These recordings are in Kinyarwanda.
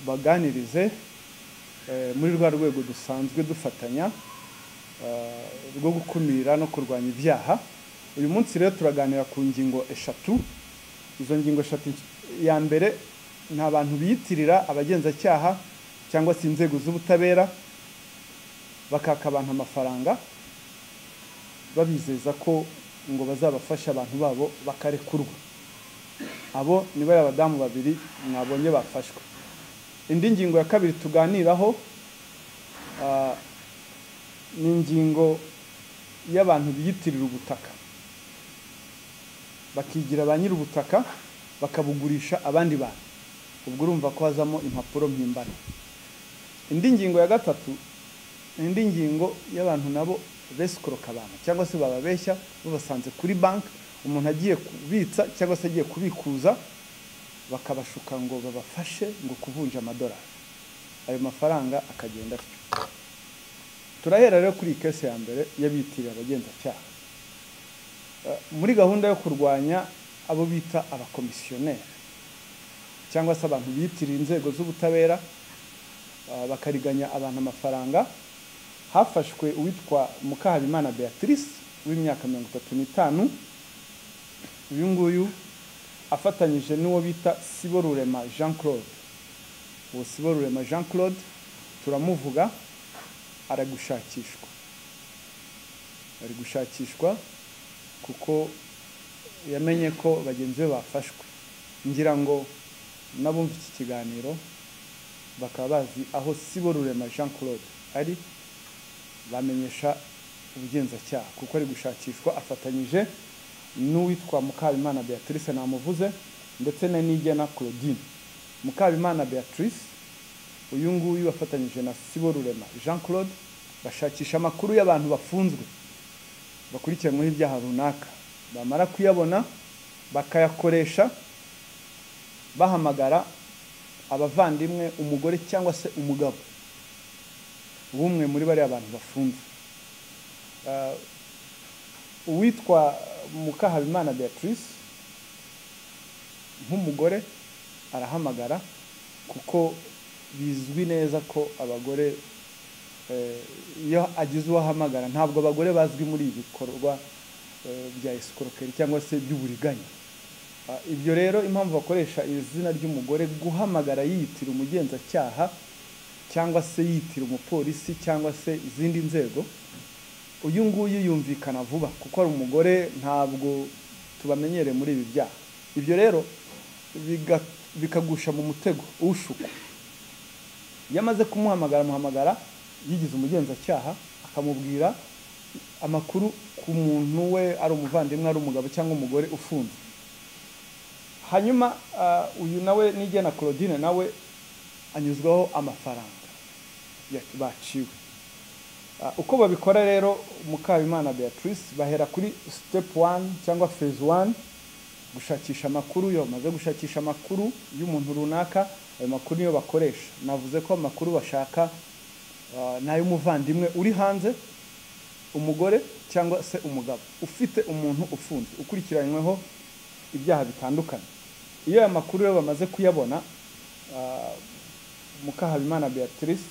baganirize muri rwa rwego dusanzwe dufatanya rwo gukumira no kurwanya ibyaha. Uyu munsi rero turaganira ku ngingo eshatu. Izo ngingo eshatu, ya mbere nta bantu biyitirira abagenzacyaha cyangwa se inzego z'ubutabera bakaka abantu amafaranga babizeza ko ngo bazabafasha abantu babo bakarekurwa. Abo ni bari abadamu babiri mwabonye bafashwe. Indi ngingo ya kabiri tuganiraho ni ingingo y'abantu biyitirira ubutaka bakigira ba nyiri ubutaka bakabugurisha abandi bantu. Ubwo urumva ko hazamo impapuro mpimbano. Indi ngingo ya gatatu, indi ngingo y'abantu nabo besikoroka abantu cyangwa se bababeshya babasanze kuri bank, umuntu agiye kubitsa cyangwa se agiye kubikuza bakabashuka ngo babafashe ngo kuvunja amadolari, ayo mafaranga akagenda atyo. Turahera rero kuri kese ya mbere y'abitirira abagenzacyaha. Muri gahunda yo kurwanya abo bita abakomisiyoneri cyangwa se abantu biyitirira inzego z'ubutabera bakariganya abantu amafaranga, hafashwe uwitwa Mukahabimana Beatrice w'imyaka 35. Uyu nguyu afatanyije n'uwo bita Siborurema Jean Claude. Uwo Siborurema Jean Claude turamuvuga, ari gushakishwa kuko yamenye ko bagenzi be bafashwe. Ngira ngo nabumva iki kiganiro bakaba bazi aho Siborurema Jean Claude ari, bamenyesha ubugenzacyaha kuko ari gushakishwa afatanyije n'uwitwa Mukahabimana Beatrice namuvuze ndetse na Nigena Claudine. Mukahabimana Beatrice uyu nguyu afatanyije na Siborurema Jean Claude bashakisha amakuru y'abantu bafunzwe bakurikiranyweho ibyaha runaka. Bamara kuyabona bakayakoresha bahamagara abavandimwe, umugore cyangwa se umugabo bumwe muri bari abantu bafunze. Uwitwa Mukahabimana Beatrice nk'umugore arahamagara kuko bizwi neza ko abagore iyo agize uwahamagara, ntabwo abagore bazwi muri ibi bikorwa bya escroquerie cyangwa se by'uburiganya. Ibyo rero impamvu bakoresha izina ry'umugore guhamagara yitira umugenzacyaha cyangwa se yitira umupolisi cyangwa se izindi nzego, uyu nguyu yumvikana vuba kuko ari umugore, ntabwo tubamenyereye muri ibi byaha. Ibyo rero bikagusha mu mutego ushuka. Yamaze kumuhamagara yigize umugenzacyaha akamubwira amakuru ku muntu we, ari umuvandimwe, ari umugabo cyangwa umugore ufunze. Hanyuma uyu nawe Nigena Claudine nawe anyuzwaho amafaranga baciwe. Uko babikora rero, Mukahabimana Beatrice bahera kuri step 1 cyangwa phase 1, gushakisha amakuru. Yo maze gushakisha amakuru y'umuntu runaka, ayo makuru niyo bakoresha. Navuze ko amakuru bashaka nayo umuvandimwe uri hanze, umugore cyangwa se umugabo ufite umuntu ufunze ukurikiranyweho ibyaha bitandukanye. Iyo aya makuru yo bamaze kuyabona, Mukahabimana Beatrice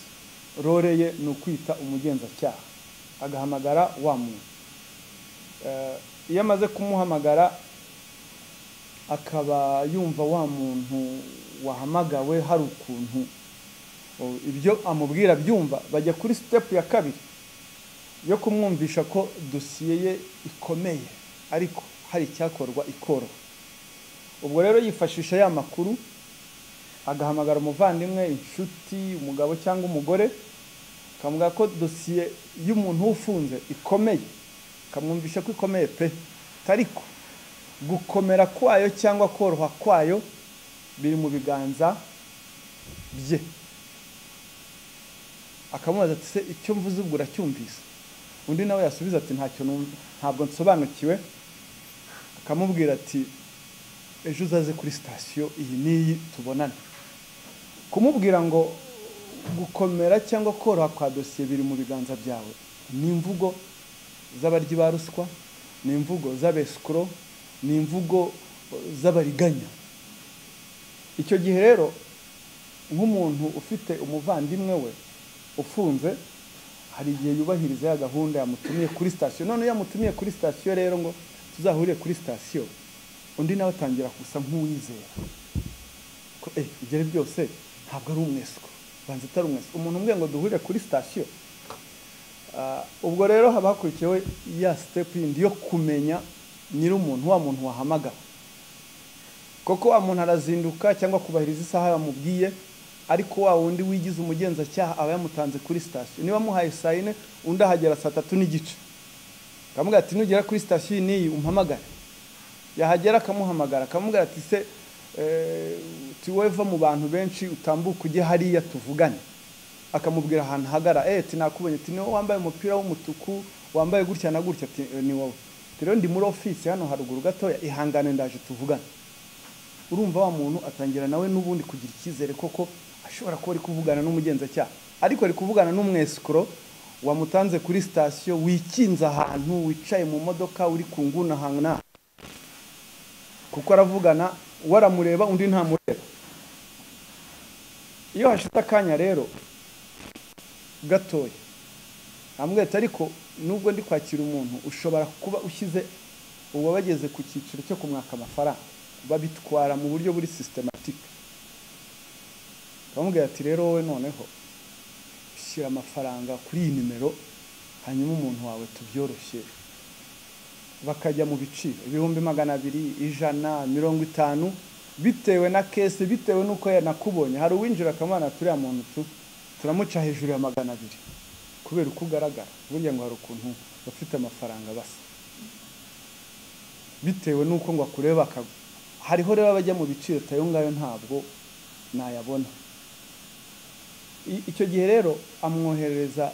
roreye ni ukwita umugenzacyaha agahamagara wa muntu. Iyo amaze kumuhamagara akaba yumva wa muntu wahamagawe hari ukuntu ibyo amubwira byumva, bajya kuri step ya kabiri yo kumwumvisha ko dosiye ye ikomeye ariko hari icyakorwa ikoroha. Ubwo rero yifashisha ya makuru agahamagara umuvandimwe, inshuti, umugabo cyangwa umugore, akamubwira ko dosiye y'umuntu ufunze ikomeye, akamwumvisha ko ikomeye pe, ariko gukomera kwayo cyangwa koroha kwayo biri mu biganza bye. Akamubaza ati se icyo mvuze ubwo uracyumvise? Undi nawe yasubiza ati ntabwo nsobanukiwe. Akamubwira ati ejo uzaze kuri station iyi niyi tubonane. Kumubwira ngo gukomera cyangwa koroha kwa dosiye biri mu biganza byawe ni imvugo z'abaryi ba ruswa, ni imvugo z'abescro, ni imvugo z'abariganya. Icyo gihe rero nk'umuntu ufite umuvandimwe we ufunze, hari igihe yubahiriza ya gahunda yamutumiye kuri station. None yamutumiye kuri station rero ngo tuzahurire kuri station, undi nawe atangira gusa nk'uwizera ko ibyo byose ntabwo ari umwesko, banze atari umwesko. Umuntu umwe ngo duhurire kuri station, ubwo rero haba hakurikiyeho ya step yindi yo kumenya nyiri umuntu, wa muntu wahamagara, koko wa muntu arazinduka cyangwa kubahiriza isaha yamubwiye, ariko wa wundi wigize umugenzacyaha aba yamutanze kuri station. Niba muhaye saa 4 undi ahagera saa 3:30, kamuga ati nugera kuri station niyi umpamagara. Yahagera akamuhamagara akamubwira ati se tiweva mu bantu benshi utambuka ujye hariya tuvugane, akamubwira ahantu hagara, ati nakubonye, ati niwe wambaye umupira w'umutuku wambaye gutya na gutya, ati ni wowe, rero ndi muri office hano haruguru gatoya, ihangane ndaje tuvugane. Urumva wa muntu atangira nawe n'ubundi kugira ikizere koko ashobora kuba ari kuvugana n'umugenzacyaha, ariko ari kuvugana n'umwescro wamutanze kuri station, wikinze ahantu, wicaye mu modoka, uri kunguna hangana, kuko aravugana waramureba undi nta mureba. Iyo hashita akanya rero gatoya amwete, ariko nubwo ndi kwakira umuntu ushobora kuba ushyize uwo bageze ku cyiciro cyo kumwaka amafaranga, babitwara mu buryo buri systematic. Bamubwira ati rero wowe noneho shyira amafaranga kuri iyi nimero, hanyuma umuntu wawe tubyoroshye. Bakajya mu biciro 200, 100, 50, bitewe na case, bitewe nuko yanakubonye. Hari uwinjira akamana turiya muntu turamuca hejuru ya 200 kubera uko ugaragara, burya ngo hari ukuntu bafite amafaranga basa, bitewe nuko ngo akureba akagwa. Hariho rero bajya mu biciro tayo ngayo ntabwo nayabona. Icyo gihe rero amwohereza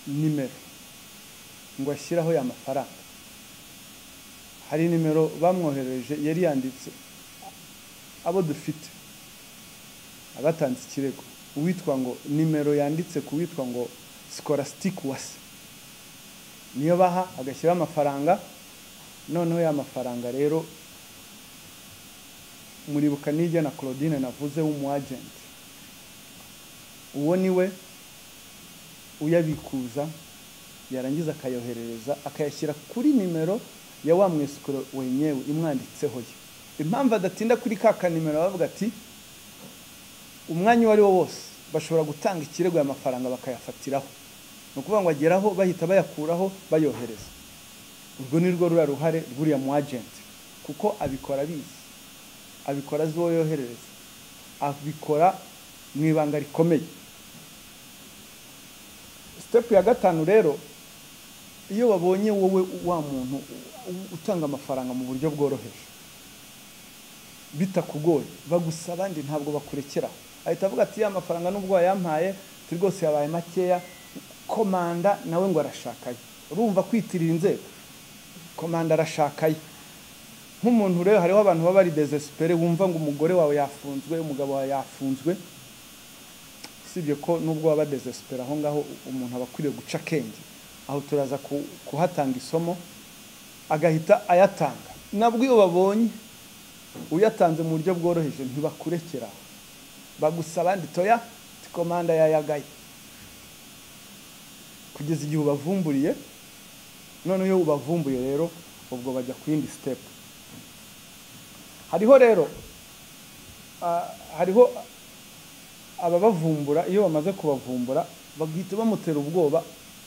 nimero ngo ashyiraho ya mafaranga. Hari nimero bamwohereje yari yanditse abo dufite abatanze ikirego, uwitwa ngo nimero yanditse kuwitwa ngo Scholastic Wase, niyo baha agashyira amafaranga. Noneho ya mafaranga rero muribuka nijya na Claudine navuze w'umu agent, uwo niwe uyabikuza, yarangiza akayoherereza akayashyira kuri nimero ya wa mwescro wenyewe imwanditseho ye. Impamvu adatinda kuri ka nimero bavuga ati umwanya wari wo wose bashobora gutanga ikirego ya mafaranga bakayafatiraho, no kuvuga ngo ageraho bahita bayakuraho bayohereza. Ubwo nirwo rura ruhare rw'uriya mu agent, kuko abikora bizi, abikora zo yoherereza, abikora mu ibanga rikomeye. Step ya 5 rero, iyo babonye wowe wa muntu utanga amafaranga mu buryo bworoheje bitakugoye, bagusaba ndi ntabwo bakurekera, ahita avuga ati ya mafaranga nubwo yampaye turi rwose yabaye makeya, komanda nawe ngo arashakaye. Urumva kwitirira inzego, komanda arashakaye. Nk'umuntu rero hariho abantu baba ari desespere, wumva ngo umugore wawe yafunzwe, umugabo wawe yafunzwe, sibye ko nubwo waba desespere aho ngaho umuntu abakwiriye guca kenge, aho turaza kuhatanga isomo agahita ayatanga. Nabwo iyo babonye uyatanze mu buryo bworoheje ntibakurekera, bagusaba ndi toya komanda yayagaye, kugeza igihe ubavumburiye. None iyo ubavumbuye rero ubwo bajya ku yindi step. Hariho rero hariho ababavumbura, iyo bamaze kubavumbura bagihita bamutera ubwoba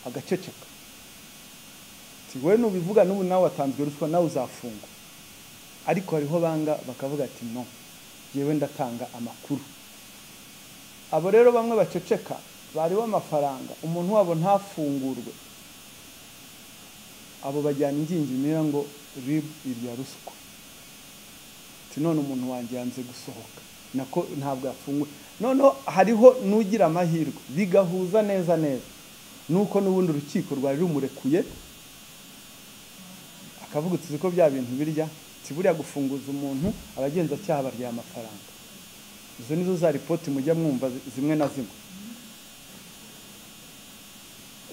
agaceceka, tiwe nubivuga n'ubu nawe watanzwe ruswa nawe uzafungwa. Ariko hariho banga bakavuga ati no, yewe ndatanga amakuru. Abo rero bamwe baceceka bari w'amafaranga, umuntu wabo ntafungurwe, abo bajyana ingingimira ngo rib irya ruswa, none umuntu wanjye yanze gusohoka, nako ntabwo yafungwe. None hariho nugira amahirwe bigahuza neza neza nuko n'ubundi urukiko rwari rumurekuye, akavuga tuzi ko bya bintu birya, tiburiya gufunguza umuntu abagenza cyaha barya amafaranga. Izo nizo za report mujya mwumva zimwe na zimwe.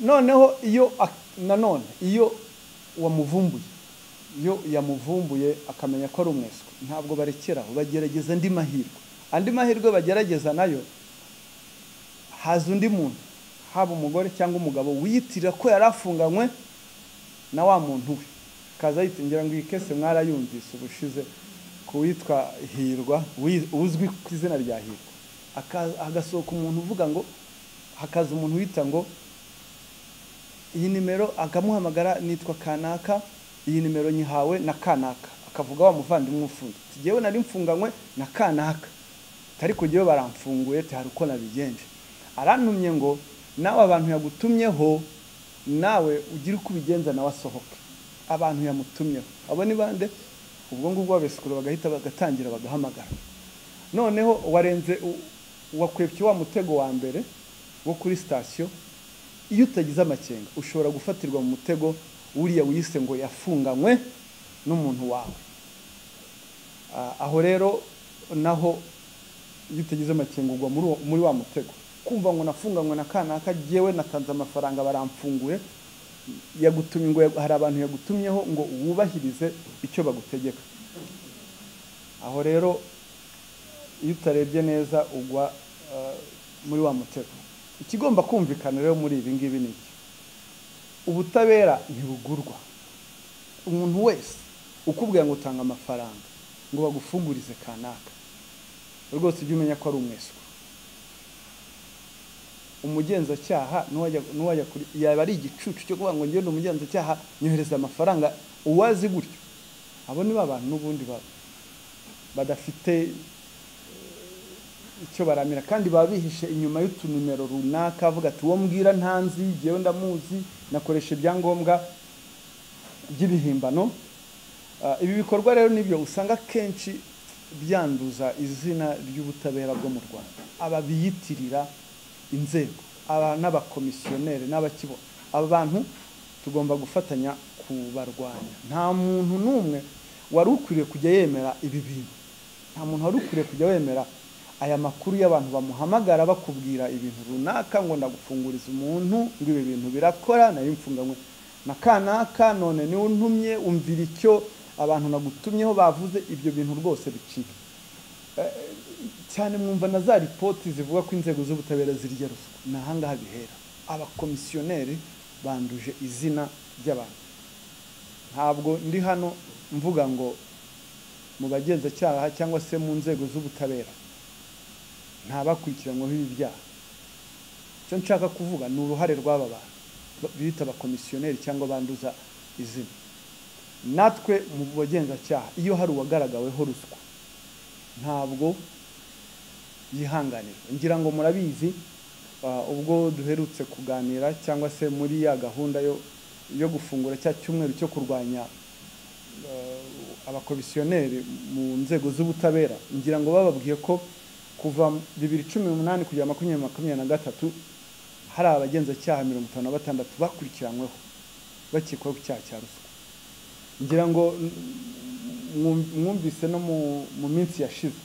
Noneho iyo nanone iyo wamuvumbuye, iyo yamuvumbuye akamenya ko ari umwesko, ntabwo barekeraho, bagerageza ndi mahirwe. andi mahirwe bagerageza nayo, haza undi muntu, haba umugore cyangwa umugabo wiyitirira ko yarafunganywe na wa muntu we, kaza yitingira ngo ikese mwarayumvise ubushize kuwitwa Hirwa, uzwi ku izina rya Hirwa, agasohoka umuntu uvuga ngo, hakaza umuntu wita ngo iyi nimero, akamuhamagara nitwa kanaka, iyi nimero nyihawe na kanaka, akavuga wa muvandimwe ufunze, tigewe nari mfunganywe na kanaka, tari kugiye baramfunguye hari uko nabigenje, arantumye ngo nawe abantu yagutumyeho nawe ugira uko ubigenza nawe asohoke. Abantu yamutumyeho abo ni bande? Ubwo ngubwo abesikuru bagahita bagatangira bagahamagara, noneho warenze wakwepye wa mutego wa mbere wo kuri station. Iyo utagize amakenga ushobora gufatirwa mu mutego uriya wise ngo yafunganywe n'umuntu wawe. Aho rero naho iyo utagize amakenga ugwa muri wa mutego, kumva ngo nafunganywe na kanaka, jewe natanze amafaranga baramfunguye, yagutumye ngo hari abantu yagutumyeho ngo wubahirize icyo bagutegeka. Aho rero iyo utarebye neza ugwa muri wa mutego. Ikigomba kumvikana rero muri ibi ngibi niki, ubutabera ntibugurwa. Umuntu wese ukubwiye ngo utanga amafaranga ngo bagufungurize kanaka, rwose ujye umenya ko ari umweso. Umugenzacyaha nuwajya kuri yaba ari igicucu cyo kuvuga ngo ngende umugenzacyaha nyohereza amafaranga, uwazi gutyo abo ni babantu n'ubundi badafite icyo baramira, kandi babihishe inyuma y'utunumero runaka, avuga ati uwo mbwira ntanzi, jewe ndamuzi, nakoresha ibyangombwa by'ibihimbano. Ibi bikorwa rero nibyo usanga kenshi byanduza izina ry'ubutabera bwo mu Rwanda. Aba biyitirira inzego, aba n'abakomisiyoneri n'abakibo, aba bantu tugomba gufatanya kubarwanya. Nta muntu n'umwe wari ukwiriye kujya yemera ibi bintu, nta muntu wari ukwiriye kujya wemera aya makuru y'abantu bamuhamagara bakubwira ibintu runaka ngo ndagufunguriza umuntu, ngo ibi bintu birakora, nari mfunganywe na kanaka, none ni untumye, umvira icyo abantu nagutumyeho bavuze. Ibyo bintu rwose bicika cyane. Mwumva na za ripoti zivuga ko inzego z'ubutabera zirya ruswa, nahangaha bihera. Abakomisiyoneri banduje izina ry'abantu. Ntabwo ndi hano mvuga ngo mu bagenzacyaha cyangwa se mu nzego z'ubutabera nta bakurikiranyweho ibi byaha. Icyo nshaka kuvuga ni uruhare rw'aba bantu bita abakomisiyoneri cyangwa banduza izina. Natwe mu bagenzacyaha iyo hari uwagaragaweho ruswa ntabwo yihanganirwa. Ngira ngo murabizi, ubwo duherutse kuganira cyangwa se muri ya gahunda yo gufungura cya cyumweru cyo kurwanya abakomisiyoneri mu nzego z'ubutabera, ngira ngo bababwiye ko kuva 2018 kugera 2023 hari abagenzacyaha 56 bakurikiranyweho bakekwaho icyaha cya ruswa. Ngira ngo mwumvise no mu minsi yashize,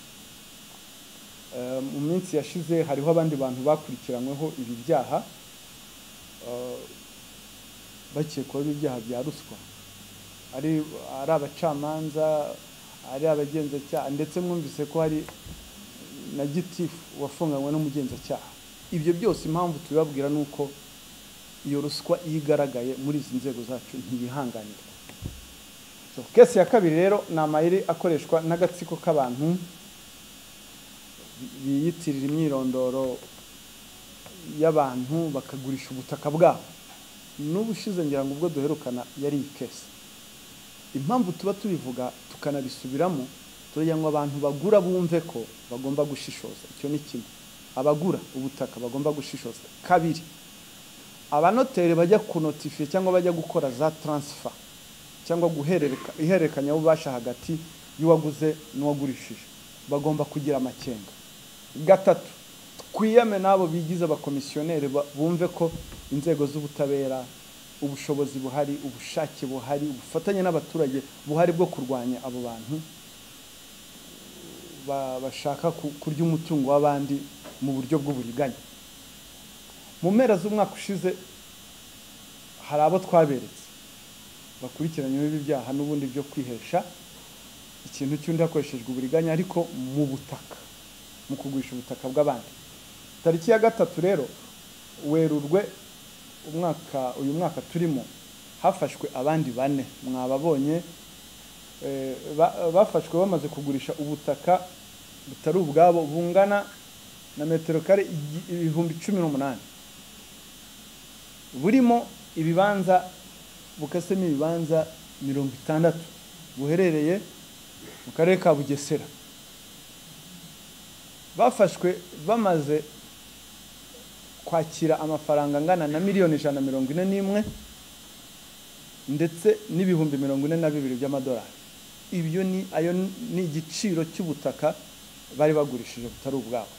mu minsi yashize hariho abandi bantu bakurikiranyweho ibi byaha, bakekwaho ibyaha bya ruswa, ari abacamanza, ari abagenzacyaha, ndetse mwumvise ko hari na gitifu wafunganywe n'umugenzacyaha. Ibyo byose impamvu tubabwira nuko iyo ruswa yigaragaye muri izi nzego zacu ntibihanganirwa. Kesi ya kabiri rero ni amayeri akoreshwa n'agatsiko k'abantu biyitirira imyirondoro y'abantu bakagurisha ubutaka bwabo. N'ubushize ngira ngo ubwo duherukana yari ikesi. Impamvu tuba tubivuga tukanabisubiramo, turagira ngo abantu bagura bumve ko bagomba gushishoza. Icyo ni kimwe, abagura ubutaka bagomba gushishoza. Kabiri, abanoteri bajya kunotifiye cyangwa bajya gukora za transfer cyangwa ihererekanya ububasha hagati y'uwaguze n'uwagurishije bagomba kugira amakenga. Gatatu, twiyame nabo bigize abakomisiyoneri bumve ko inzego z'ubutabera, ubushobozi buhari, ubushake buhari, ubufatanye n'abaturage buhari bwo kurwanya abo bantu bashaka kurya umutungo w'abandi mu buryo bw'uburiganya. Mu mpera z'umwaka ushize hari abo twaberetse bakurikiranyweho ibi byaha n'ubundi byo kwihesha ikintu cy'undi hakoreshejwe uburiganya, ariko mu butaka. mu kugurisha ubutaka bw'abandi. Tariki ya gatatu rero Werurwe uyu mwaka turimo hafashwe abandi 4 mwababonye bafashwe bamaze kugurisha ubutaka butari ubwabo bungana na metero kare 18,000 burimo ibibanza bukasemo ibibanza 60 buherereye mu karere ka Bugesera. Bafashwe bamaze kwakira amafaranga angana na miliyoni 141 ndetse n'ibihumbi 42 by'amadolari. Ibyo ni igiciro cy'ubutaka bari bagurishije butari ubwabo.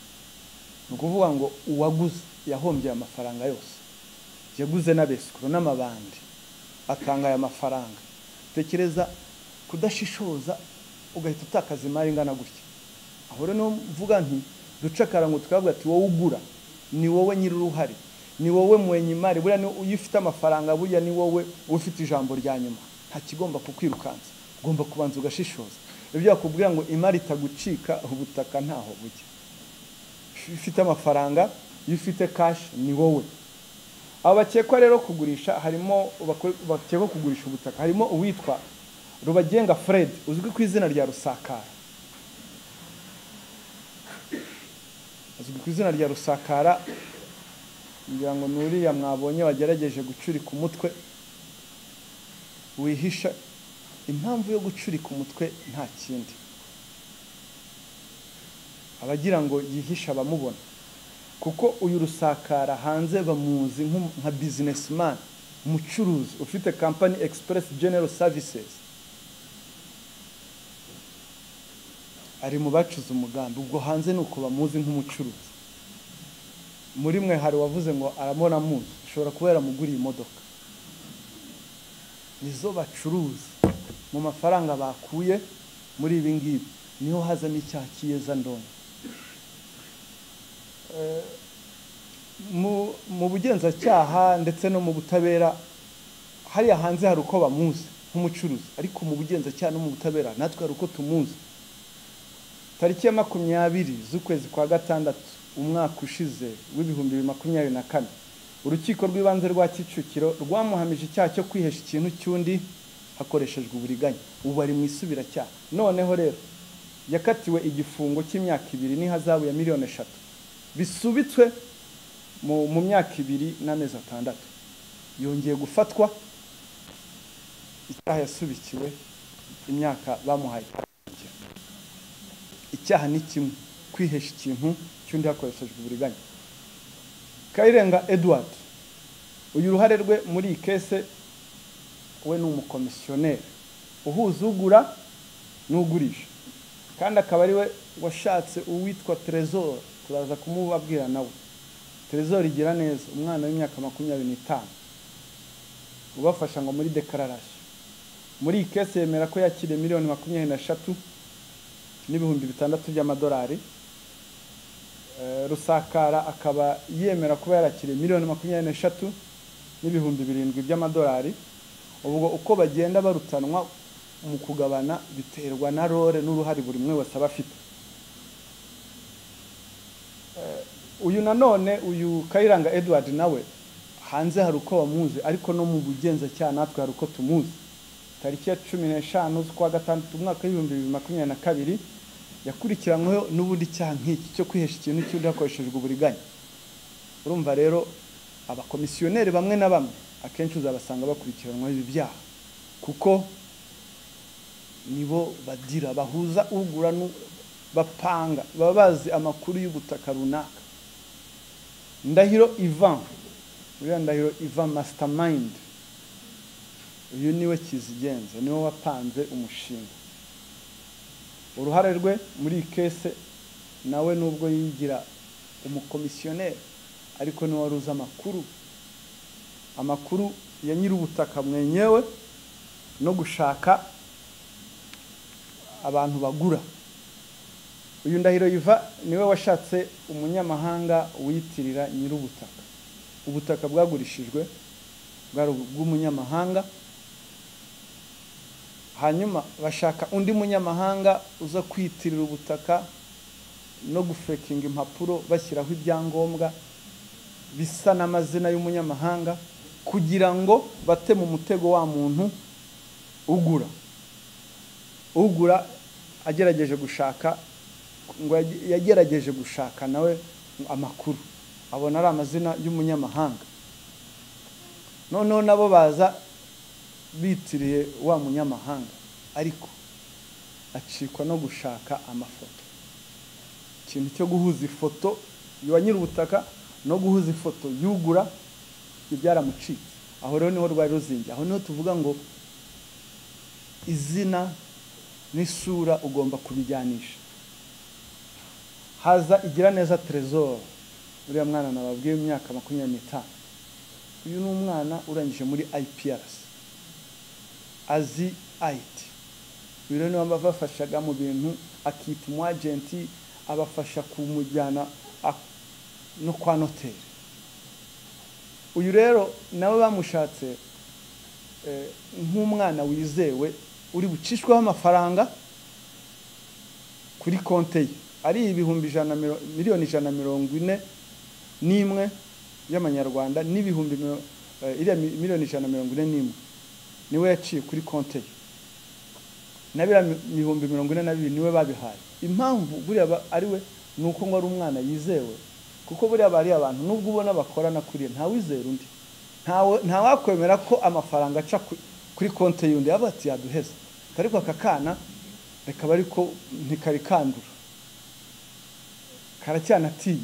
Nukuvuga ngo uwaguze yahombye amafaranga yose, yaguze n'abesikuru n'amabandi atanga aya mafaranga. Tekereza kudashishoza ugahita utakaza imari ingana gutya. Aho rero mvuga nti ducakara ngo tukavuga ati wowe ugura ni wowe nyiruruhari, ni wowe mwenye imari, buriya ni uyifite amafaranga, buriya ni wowe ufite ijambo rya nyuma, nta kigomba kukwirukanza, ugomba kubanza ugashishoza. Ibyo yakubwira ngo imari itagucika ubutaka ntaho bujya. Ufite amafaranga, ufite cash ni wowe. Abakekwa rero kugurisha harimo bakekwa kugurisha ubutaka harimo uwitwa Rubagenga Fred uzwi ku izina rya Rusakara. Azwi ku izina rya Rusakara, ngira ngo nuriya mwabonye wagerageje gucurika umutwe wihisha. Impamvu yo gucurika umutwe nta kindi, abagira ngo yihisha bamubona, kuko uyu Rusakara hanze bamuzi nka businessman, umucuruzi ufite company Express General Services, ari mu bacuze umugambi. Ubwo hanze nuko bamuzi nk'umucuruzi. Muri mwe hari wavuze ngo aramona muzi, ushobora kuba yaramuguriye imodoka. Nizo bacuruzi mu mafaranga bakuye muri ibi ngibi niho hazamo icyaha kiyeza ndongo. Mu bugenzacyaha ndetse no mu butabera hariya hanze hari uko bamuzi nk'umucuruzi, ariko mu bugenzacyaha no mu butabera natwe hari uko tumuzi. Tariki ya 20 z'ukwezi kwa gatandatu umwaka ushize w'2024 urukiko rw'ibanze rwa Kicukiro rwamuhamije icyaha cyo kwihesha ikintu cy'undi hakoreshejwe uburiganya. Ubu ari mu isubiracyaha. Noneho rero yakatiwe igifungo cy'imyaka 2 n'ihazabu ya miliyoni 3 bisubitswe mu myaka 2 n'amezi 6. Yongeye gufatwa, icyaha yasubikiwe imyaka bamuhaye. Icyaha ni kimwe, kwihesha ikintu cy'undi hakoreshejwe uburiganya. Kayirenga Edward uyu ruhare rwe muri ikese, we ni umukomisiyoneri uhuza ugura n'ugurisha, kandi akaba ari we washatse uwitwa Trésor. Turaza kumubabwira nawe. Trésor igira neza, umwana w'imyaka 25 ubafasha ngo muri declaration. Muri ikese yemera ko yakiriye miliyoni 23 n'ibihumbi 6 by'amadolari. Rusakara akaba yemera kuba yarakiriye miliyoni 23 n'ibihumbi 7 by'amadolari. Ubwo uko bagenda barutanwa mu kugabana biterwa na role n'uruhari buri mwe wese abafite. Uyu nanone uyu Kayiranga Edward nawe hanze hari uko bamuzi, ariko no mu bugenzacyaha natwe hari uko tumuzi. Tariki ya 15 z'ukwa gatandatu umwaka w'2022 yakurikiranyweho n'ubundi cyaha nk'iki cyo kwihesha ikintu cy'undi hakoreshejwe uburiganya. Urumva rero abakomisiyoneri bamwe na bamwe akenshi uzabasanga bakurikiranwa ibi byaha, kuko nibo badira bahuza ugura bapanga, babazi amakuru y'ubutaka runaka. Ndahiro Ivan, uriya Ndahiro Ivan mastermind, uyu niwe kizigenza, niwe wapanze umushinga. Uruhare rwe muri ikese nawe nubwo yigira umukomisiyoneri, ariko niwe waruza amakuru ya nyir'ubutaka mwenyewe no gushaka abantu bagura. Uyu Ndahiro Iva niwe washatse umunyamahanga wiyitirira nyir'ubutaka. Ubutaka bwagurishijwe bwari bw'umunyamahanga, hanyuma bashaka undi munyamahanga uza kwiyitirira ubutaka no gufekinga impapuro bashyiraho ibyangombwa bisa n'amazina y'umunyamahanga kugira ngo bate mu mutego wa muntu ugura agerageje gushaka ngo yagerageje gushaka nawe amakuru abona ari amazina y'umunyamahanga, noneho nabo baza bitiriye wa munyamahanga ariko acikwa no gushaka amafoto. Ikintu cyo guhuza ifoto ya nyir'ubutaka no guhuza ifoto yugura ibyaramucitse. Aho rero niho rwari ruzingiye. Aho niho tuvuga ngo izina n'isura ugomba kubijyanisha. Haza Igiraneza Trésor, uriya mwana nababwiye imyaka 25. Uyu ni umwana urangije muri IPRS azi IT. Uyu rero niwe bafashaga mu bintu, akita umu agenti abafasha kumujyana no kwa noteri. Uyu rero nawe bamushatse nk'umwana wizewe uri bucishweho amafaranga kuri konte ye ari ibihumbi miliyoni 141 y'amanyarwanda n'ibihumbi miliyoni 141 niwe yaciye kuri konte ye, nabira ibihumbi 42 niwe babihaye. Impamvu buriya ari we nuko ngo ari umwana yizewe, kuko buriya bari abantu nubwo ubona bakorana kuri nta wizera undi, nta wakwemera ko amafaranga aca kuri konte y'undi yabati yaduheza. Ariko akakana reka bari ko ntikari kandura, karacyanatiye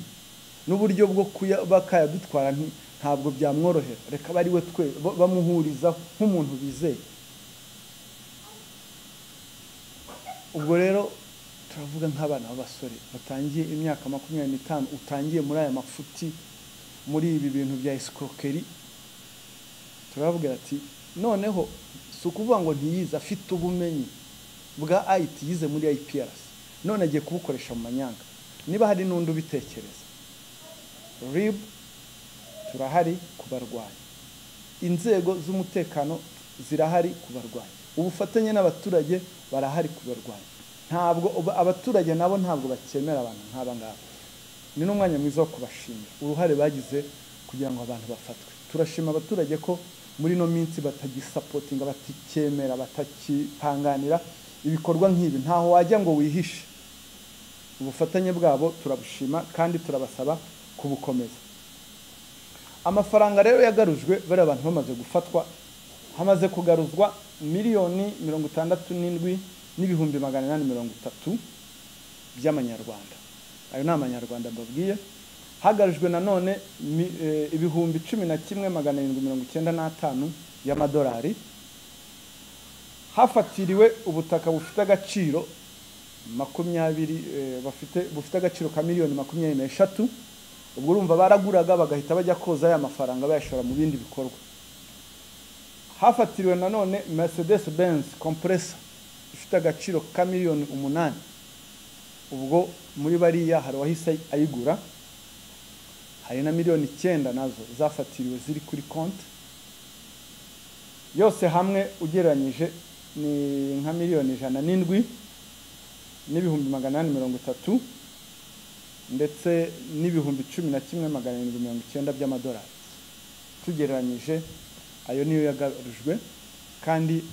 n'uburyo bwo bakaya dutwara ntabwo byamworohera, reka bari we twe bamuhuriza nk'umuntu bizeye. Ubwo rero turavuga nk'abana b'abasore batangiye imyaka 25 utangiye muri aya mafuti muri ibi bintu bya escroquerie, turavuga ati noneho sukuvuga ngo ntiyiza afite ubumenyi bwa IT yize muri IPRS, none agiye kubukoresha mu manyanga. Niba hari n'undi ubitekereza, RIB turahari kubarwanya, inzego z'umutekano zirahari kubarwanya, ubufatanye n'abaturage barahari kubarwanya. Ntabwo abaturage nabo ntabwo bakemera abantu nk'aba ngaba. Ni n'umwanya mwiza wo kubashimira uruhare bagize kugira ngo abantu bafatwe. Turashima abaturage ko muri no minsi batagisapotinga, batikemera, batakipanganira ibikorwa nk'ibi. Ntaho wajya ngo wihishe. Ubufatanye bwabo turabushima kandi turabasaba kubukomeza. Amafaranga rero yagarujwe bari abantu bamaze gufatwa, hamaze kugaruzwa miliyoni 67 n'ibihumbi 830 by'amanyarwanda. Ayo na amanyarwanda mbabwiye. Hagarujwe nanone ibihumbi 11,795 y'amadolari. Hafatiriwe ubutaka bufite agaciro 20 bufite agaciro ka miliyoni 23. Ubwo urumva baraguraga bagahita bajya koza aya mafaranga bayashora mu bindi bikorwa. Hafatiriwe nanone Mercedes Benz compressor ifite agaciro ka miliyoni 8. Ubwo muri bariya hari wahise ayigura. Hari na miliyoni 9 nazo zafatiriwe ziri kuri konti. Yose hamwe ugereranyije ni nka miliyoni 107 n'ibihumbi 830 ndetse n'ibihumbi 11,790 by'amadolari. Tugereranyije ayo niyo yagarujwe, kandi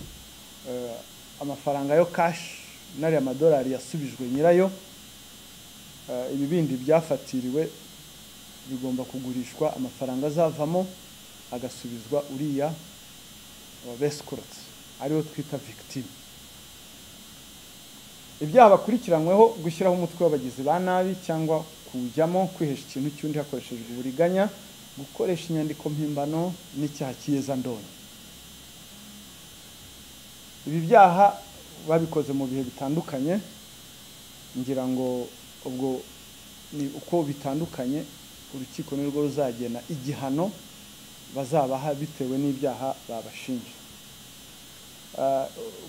amafaranga yo cash nari amadolari yasubijwe nyirayo. Ibibindi byafatiriwe bigomba kugurishwa, amafaranga azavamo agasubizwa uriya bescorot ariyo twita victim. Ibyaha bakurikiranyweho gushyiraho umutwe w'abagizi ba nabi cyangwa kujyamo kwihesha ikintu cy'undi hakoreshejwe uburiganya, gukoresha inyandiko mpimbano n'icyaha cyiyeza ndonyi. Ibi byaha babikoze mu bihe bitandukanye, ngira ngo ubwo ni uko bitandukanye urukiko nirwo ruzagena igihano bazabaha bitewe n'ibyaha babashinja.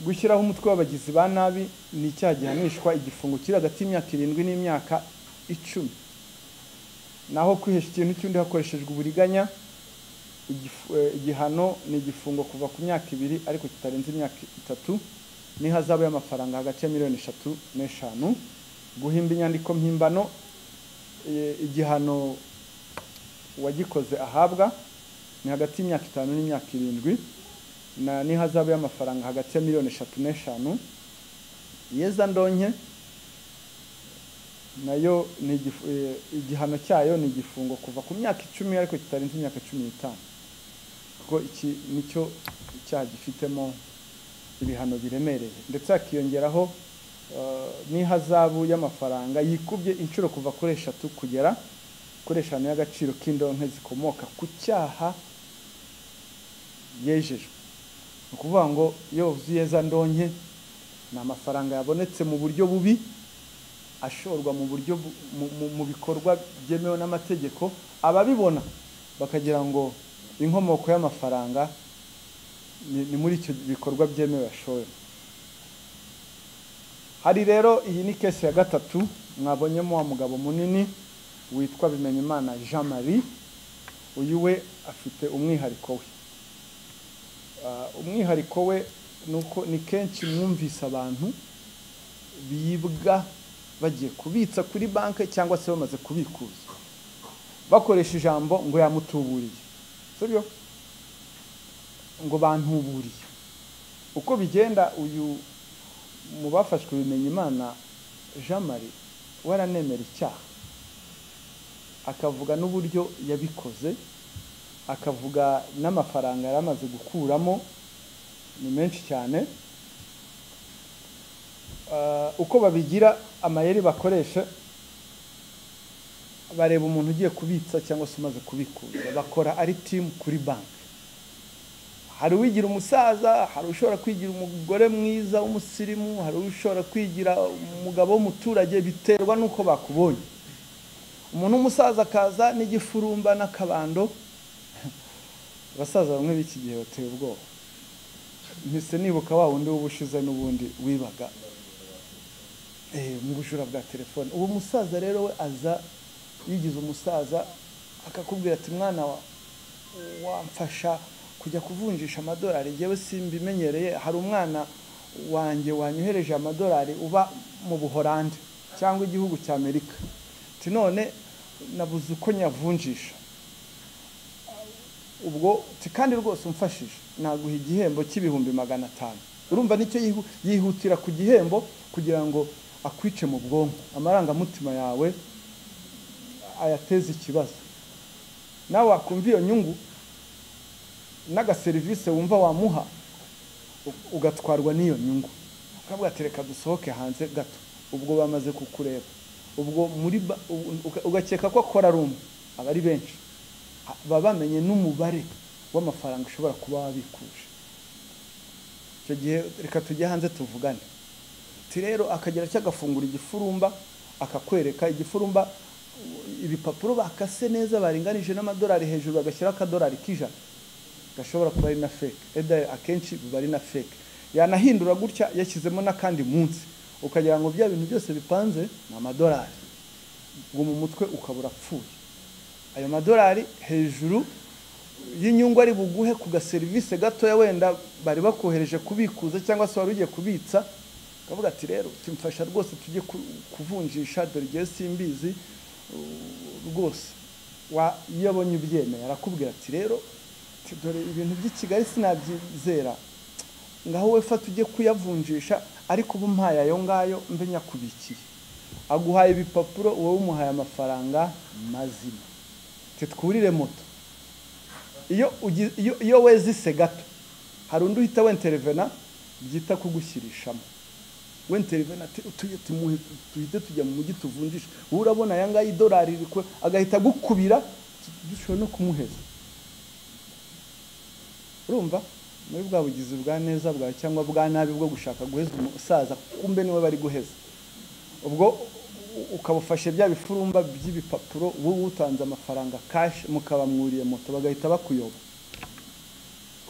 Gushyiraho umutwe w'abagizi ba nabi ni icyaha gihanishwa igifungo kiri hagati y'imyaka 7 n'imyaka 10. Naho kwihesha ikintu cy'undi hakoreshejwe uburiganya igihano ni igifungo kuva ku myaka 2 ariko kitarenze imyaka 3 n'ihazabu y'amafaranga hagati ya miliyoni 3 n'eshanu. guhimba inyandiko mpimbano igihano wagikoze ahabwa ni hagati y'imyaka 5 n'imyaka 7 na nihazabu y'amafaranga hagati ya miliyoni 3 n'eshanu. Yeza Ndonke nayo ni igihano cyayo ni igifungo kuva ku myaka 10 ariko kitarenze imyaka 15 kuko iki nicyo cyaha gifitemo ibihano biremereye, ndetse akiyongeraho nihazabu y'amafaranga yikubye inshuro kuva kuri 3 kugera kuri 5 y'agaciro k'indonke zikomoka ku cyaha yejejwe. Ukuvuga ngo iyo Yeza Ndonke ni amafaranga yabonetse mu buryo bubi ashorwa mu buryo mu bikorwa byemewe n'amategeko, ababibona bakagira ngo inkomoko y'amafaranga ni muri icyo bikorwa byemewe ashoye. Hari rero iyi ni case ya gatatu mwabonyemo wa mugabo munini witwa Bimenyimana Jean Marie. Uyu we afite umwihariko we. Umwihariko we nuko ni kenshi mwumvise abantu bibwa bagiye kubitsa kuri banke cyangwa se bamaze kubikuza bakoresha ijambo ngo yamutuburiye, sibyo ngo bantuburiye. Uko bigenda uyu mu bafashwe Bimenyimana Jean Marie waranemera icyaha, akavuga n'uburyo yabikoze, akavuga n'amafaranga yaramaze gukuramo ni menshi cyane. Uko babigira amayeri bakoresha, bareba umuntu ugiye kubitsa cyangwa se umaze kubikuza, bakora ari team kuri banki. Hari uwigira umusaza, hari ushobora kwigira umugore mwiza w'umusirimu, hari ushobora kwigira umugabo w'umuturage, biterwa nuko bakubonye. Umuntu w'umusaza akaza n'igifurumba n'akabando, abasaza bamwe b'iki gihe bateye ubwoba. Mpise nibuka wa wundi w'ubushize n'ubundi wibaga mu bujura bwa telefone. Uwo musaza rero we aza yigize umusaza akakubwira ati mwana wamfasha kujya kuvunjisha amadolari, yewe simbimenyereye, hari umwana wanjye wanyohereje amadolari uba mu Buholandi cyangwa igihugu cya Amerika, ati none nabuze uko nyavunjisha, ubwo kandi rwose umfashije naguha igihembo cy'ibihumbi 500. Urumva nicyo yihutira ku gihembo kugira ngo akwice mu bwonko, amarangamutima yawe ayateze ikibazo. Nawe wakumva iyo nyungu naga service wumva wamuha ugatwarwa n'iyo nyungu, ukavuga ati reka dusohoke hanze gato. Ubwo bamaze kukureba, ubwo muri ugakeka ko akora rumwe, abari benshi babamenye n'umubare w'amafaranga ushobora kuba wabikuje. Icyo gihe reka tujye hanze tuvugane. Rero akagera cyagafungura igifurumba akakwereka igifurumba ibipapuro bakase neza baringanije n'amadolari hejuru, bagashyira akadolari k'ijana gashobora kuba ari na fake. Akenshi biba ari na fake, yanahindura gutya yashyizemo n'akandi munsi, ukagira ngo bya bintu byose bipanze na amadolari, ngo mu mutwe ukabura pfuye. Ayo madolari hejuru y'inyungu ari buguhe ku gaservice gato ya wenda bari bakohereje kubikuza cyangwa se wari ugiye kubitsa, kavuga ati rero timfasha rwose tujye kuvunjisha, dore igihe simbizi rwose. Yabonye ubyemeye arakubwira ati rero dore ibintu by'i Kigali sinabyizera, ngaho we fata ujye kuyavunjisha, ariko ubu mpaye ayo ngayo mbe nyakubikiye. Aguhaye ibipapuro, wowe umuhaye amafaranga mazima. Twurire moto. Iyo wezise gato hari undi uhita wenterevena byita kugushyirishamo. Wenterevena tuhite tujya mu mujyi tuvunjisha, urabona aya ngayo idolari agahita gukubira, dushobora no kumuheza. Urumva muri bwa bugizi bwa neza bwa cyangwa bwa nabi bwo gushaka guheza umusaza, kumbe niwe bari guheza. Ubwo ukabufashe bya bifurumba by'ibipapuro, wowe utanze amafaranga cash, mukabamwuriye moto bagahita bakuyoba.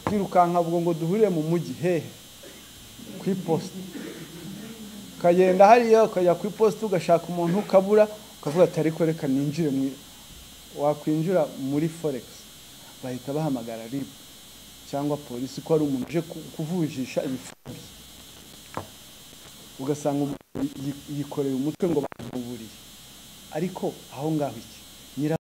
Kwirukanka ubwo ngo duhurire mu mujyi hehe ku iposta, kagenda hariya ukajya ku iposta ugashaka umuntu ukabura, ukavuga ati ariko reka ninjire wakwinjira muri forex, bahita bahamagara RIB cyangwa polisi ko ari umuntu uje kuvujisha ibifurumba. ugasanga yikoreye umutwe ngo bamuburiye ariko aho ngaho iki